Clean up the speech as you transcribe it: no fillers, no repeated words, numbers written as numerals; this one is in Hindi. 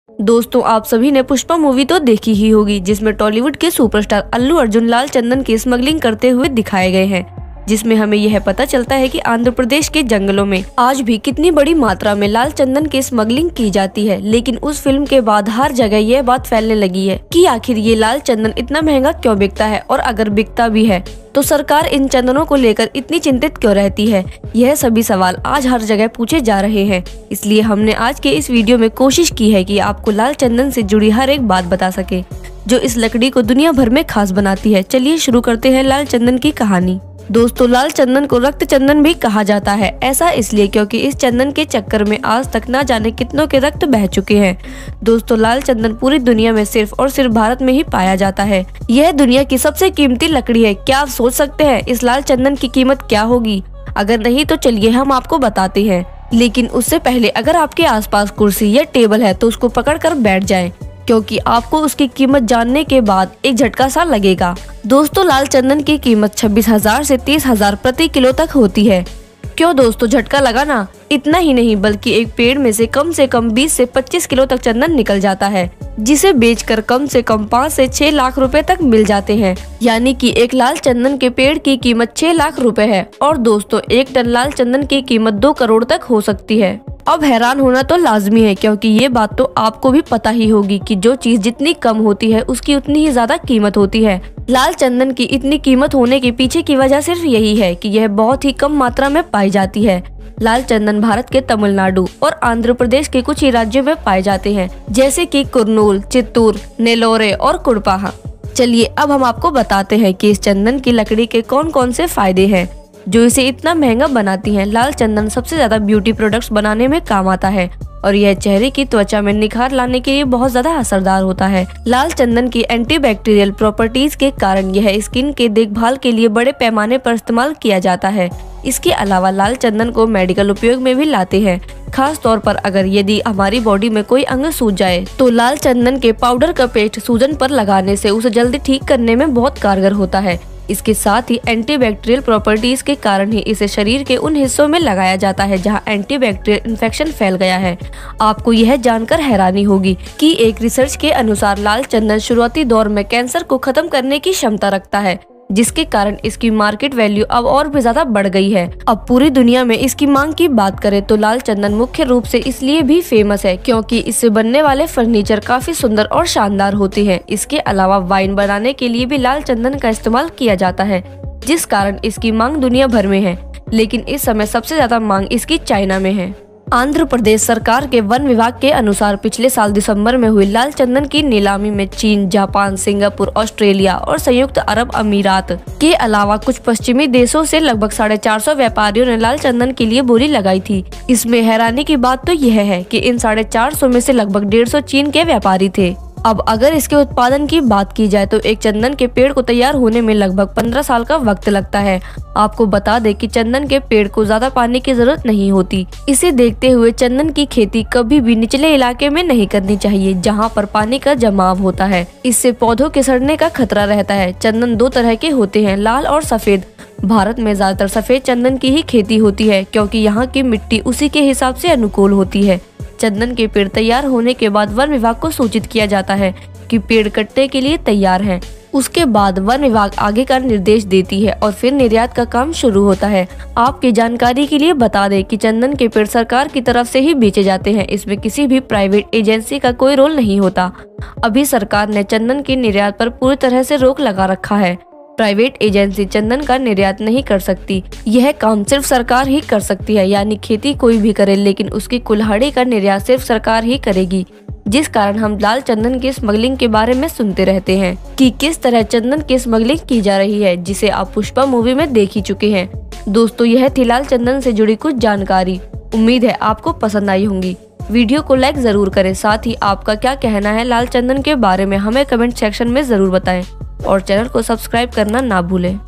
दोस्तों, आप सभी ने पुष्पा मूवी तो देखी ही होगी, जिसमें टॉलीवुड के सुपरस्टार अल्लू अर्जुन लाल चंदन की स्मगलिंग करते हुए दिखाए गए हैं, जिसमें हमें यह पता चलता है कि आंध्र प्रदेश के जंगलों में आज भी कितनी बड़ी मात्रा में लाल चंदन की स्मगलिंग की जाती है। लेकिन उस फिल्म के बाद हर जगह यह बात फैलने लगी है कि आखिर ये लाल चंदन इतना महंगा क्यों बिकता है, और अगर बिकता भी है तो सरकार इन चंदनों को लेकर इतनी चिंतित क्यों रहती है। यह सभी सवाल आज हर जगह पूछे जा रहे हैं। इसलिए हमने आज के इस वीडियो में कोशिश की है कि आपको लाल चंदन से जुड़ी हर एक बात बता सके, जो इस लकड़ी को दुनिया भर में खास बनाती है। चलिए शुरू करते हैं लाल चंदन की कहानी। दोस्तों, लाल चंदन को रक्त चंदन भी कहा जाता है। ऐसा इसलिए क्योंकि इस चंदन के चक्कर में आज तक ना जाने कितनों के रक्त बह चुके हैं। दोस्तों, लाल चंदन पूरी दुनिया में सिर्फ और सिर्फ भारत में ही पाया जाता है। यह दुनिया की सबसे कीमती लकड़ी है। क्या आप सोच सकते हैं इस लाल चंदन की कीमत क्या होगी? अगर नहीं तो चलिए हम आपको बताते हैं। लेकिन उससे पहले अगर आपके आसपास कुर्सी या टेबल है तो उसको पकड़ कर बैठ जाएं, क्योंकि आपको उसकी कीमत जानने के बाद एक झटका सा लगेगा। दोस्तों, लाल चंदन की कीमत 26,000 से 30,000 प्रति किलो तक होती है। क्यों दोस्तों, झटका लगा ना? इतना ही नहीं बल्कि एक पेड़ में से कम 20 से 25 किलो तक चंदन निकल जाता है, जिसे बेचकर कम से कम 5 से 6 लाख रुपए तक मिल जाते हैं। यानी कि एक लाल चंदन के पेड़ की कीमत 6 लाख रुपए है। और दोस्तों, 1 टन लाल चंदन की कीमत 2 करोड़ तक हो सकती है। अब हैरान होना तो लाजमी है, क्योंकि ये बात तो आपको भी पता ही होगी कि जो चीज जितनी कम होती है उसकी उतनी ही ज्यादा कीमत होती है। लाल चंदन की इतनी कीमत होने के पीछे की वजह सिर्फ यही है कि यह बहुत ही कम मात्रा में पाई जाती है। लाल चंदन भारत के तमिलनाडु और आंध्र प्रदेश के कुछ ही राज्यों में पाए जाते हैं, जैसे कि कुर्नूल, चित्तूर, नेलोरे और कुड़पाहा। चलिए अब हम आपको बताते हैं कि इस चंदन की लकड़ी के कौन कौन से फायदे हैं जो इसे इतना महंगा बनाती हैं। लाल चंदन सबसे ज्यादा ब्यूटी प्रोडक्ट्स बनाने में काम आता है, और यह चेहरे की त्वचा में निखार लाने के लिए बहुत ज्यादा असरदार होता है। लाल चंदन की एंटीबैक्टीरियल प्रॉपर्टीज के कारण यह स्किन के देखभाल के लिए बड़े पैमाने पर इस्तेमाल किया जाता है। इसके अलावा लाल चंदन को मेडिकल उपयोग में भी लाते हैं। खास तौर पर अगर यदि हमारी बॉडी में कोई अंग सूज जाए तो लाल चंदन के पाउडर का पेस्ट सूजन पर लगाने से उसे जल्दी ठीक करने में बहुत कारगर होता है। इसके साथ ही एंटीबैक्टीरियल प्रॉपर्टीज के कारण ही इसे शरीर के उन हिस्सों में लगाया जाता है जहां एंटीबैक्टीरियल इन्फेक्शन फैल गया है। आपको यह जानकर हैरानी होगी कि एक रिसर्च के अनुसार लाल चंदन शुरुआती दौर में कैंसर को खत्म करने की क्षमता रखता है, जिसके कारण इसकी मार्केट वैल्यू अब और भी ज्यादा बढ़ गई है। अब पूरी दुनिया में इसकी मांग की बात करें तो लाल चंदन मुख्य रूप से इसलिए भी फेमस है क्योंकि इससे बनने वाले फर्नीचर काफी सुंदर और शानदार होते हैं। इसके अलावा वाइन बनाने के लिए भी लाल चंदन का इस्तेमाल किया जाता है, जिस कारण इसकी मांग दुनिया भर में है। लेकिन इस समय सबसे ज्यादा मांग इसकी चाइना में है। आंध्र प्रदेश सरकार के वन विभाग के अनुसार पिछले साल दिसंबर में हुई लाल चंदन की नीलामी में चीन, जापान, सिंगापुर, ऑस्ट्रेलिया और संयुक्त अरब अमीरात के अलावा कुछ पश्चिमी देशों से लगभग 450 व्यापारियों ने लाल चंदन के लिए बोली लगाई थी। इसमें हैरानी की बात तो यह है कि इन 450 में से लगभग 150 चीन के व्यापारी थे। अब अगर इसके उत्पादन की बात की जाए तो एक चंदन के पेड़ को तैयार होने में लगभग 15 साल का वक्त लगता है। आपको बता दें कि चंदन के पेड़ को ज्यादा पानी की जरूरत नहीं होती। इसे देखते हुए चंदन की खेती कभी भी निचले इलाके में नहीं करनी चाहिए, जहां पर पानी का जमाव होता है। इससे पौधों के सड़ने का खतरा रहता है। चंदन 2 तरह के होते हैं, लाल और सफेद। भारत में ज्यादातर सफेद चंदन की ही खेती होती है, क्योंकि यहाँ की मिट्टी उसी के हिसाब से अनुकूल होती है। चंदन के पेड़ तैयार होने के बाद वन विभाग को सूचित किया जाता है कि पेड़ कटने के लिए तैयार हैं। उसके बाद वन विभाग आगे का निर्देश देती है और फिर निर्यात का काम शुरू होता है। आपकी जानकारी के लिए बता दें कि चंदन के पेड़ सरकार की तरफ से ही बेचे जाते हैं। इसमें किसी भी प्राइवेट एजेंसी का कोई रोल नहीं होता। अभी सरकार ने चंदन के निर्यात पर पूरी तरह से रोक लगा रखा है। प्राइवेट एजेंसी चंदन का निर्यात नहीं कर सकती। यह काम सिर्फ सरकार ही कर सकती है, यानी खेती कोई भी करे लेकिन उसकी कुल्हाड़ी का निर्यात सिर्फ सरकार ही करेगी। जिस कारण हम लाल चंदन की स्मगलिंग के बारे में सुनते रहते हैं कि किस तरह चंदन की स्मगलिंग की जा रही है, जिसे आप पुष्पा मूवी में देख ही चुके हैं। दोस्तों, यह थी लाल चंदन से जुड़ी कुछ जानकारी। उम्मीद है आपको पसंद आई होंगी। वीडियो को लाइक जरूर करें। साथ ही आपका क्या कहना है लाल चंदन के बारे में हमें कमेंट सेक्शन में जरूर बताएं और चैनल को सब्सक्राइब करना ना भूलें।